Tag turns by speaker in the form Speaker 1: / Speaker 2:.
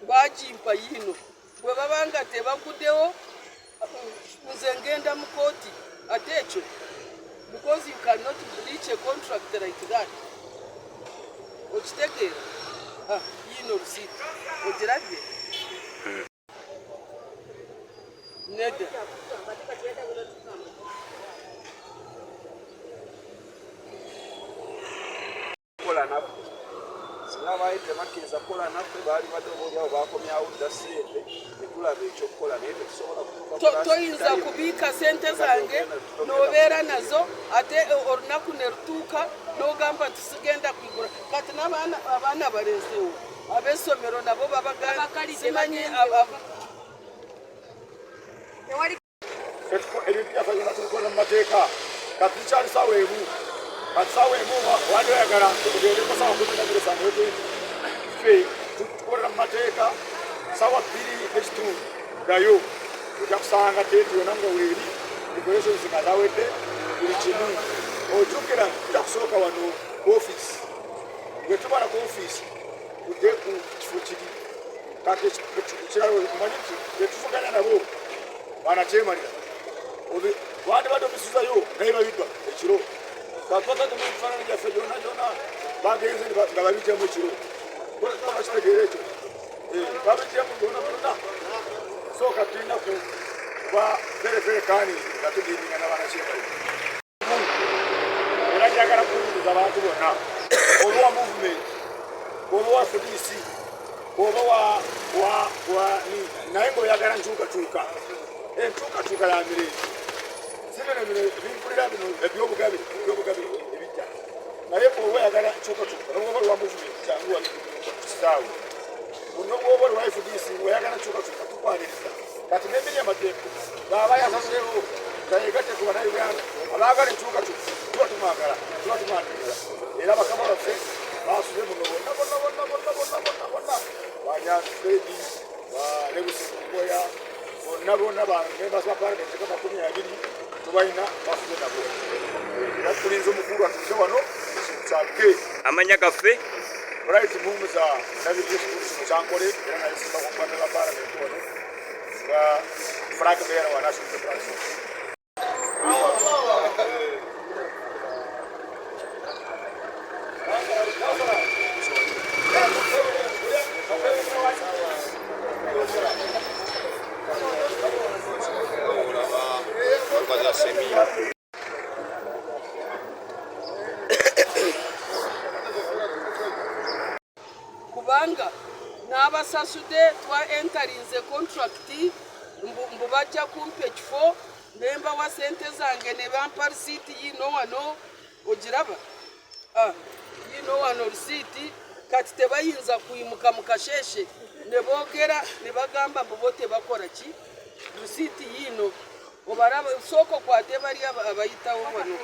Speaker 1: bajimpa yino bwe babanga tebaguddewo nze ngenda mu kooti ate ekyo because you cannot breach a contract like that. Okitegeera yino olusiiti ogirabye nedda
Speaker 2: Sinabaayi temakkiriza kukola naffe baali badoboolyawo baakomyawo dda ssente ne tulaba ekyokukola naye tetusobola
Speaker 1: toyinza kubiika sente zange n'obeera nazo ate olunaku ne lutuuka n'ogamba nti sigenda kwigula kati abaana balenzeewo ab'essomero nabo babagasimanyi
Speaker 2: ebintu byaffe byonna tubikola mu mateeka kati tukyali ssaawa emu kati ssaawa emu wandi oyagala ogende ku ssaawa kumi na bbiri esange ffe tukolera mu mateeka ssaawa bbiri n'ekitundu ddayo ojja kusanga teeti yonna nga weeri decorations nga zawedde buli kimu ojjukira tujja kusooka wano ku ofiisi bwe tubala ku ofiisi tudde ku kifo kiri kati ekirala omanyi nti betuvuganya nabo banakyemalira wandi badde obisuzayo naye babiddwa ekiro katwatadde mu bifaananyi byaffe gyonna gyonna bagenze nga babijjamu ekiro bakitegeera ekyo babijjamu byonna byonna so kati tulina kuba verefere kaani nga tudiininga n'abanakyemali era njagala kubuuliza abantu bonna oba wa movement oba wa FDC oba naye ng'oyagala nkyukakyuka enkyukakyuka ya mirembe binkulira bino ebyobugabe ebijja naye bw'oba oyagala nkyukakyuka noba oli wa movement kyangu wakisaawe bw'oba oli wa FDC oyagala nkyukakyuka tukwaniriza kati n'emiri amateeko baba yasasulewo gayegatte ku bannayuganda abaagala enkyukakyuka tuba tumwagala tuba tumwaniriza era bakama baffe basule muno bonna banyafredi balebusimugoya bonna members ba parliament ka 20 tubalina basule nabo era tulinze omukulu atuuse wano kyake
Speaker 3: amanya gaffe
Speaker 2: right mumuza nabyesikulu kyankole era nayesimba ku mpanda la parliament wano nga Frank Beera wa National Federation
Speaker 1: kubanga n'abasasude twa entarinze contract mbu bajja kumpa ekifo nemba wa sente zange ne bampa risiiti yino wano ogiraba yino wano risiiti kati tebayinza kuyimuka mu kasheshe ne boogera ne bagamba mbu bo tebakora ki risiiti yino obaraba sooka okwate bali abayitawo wano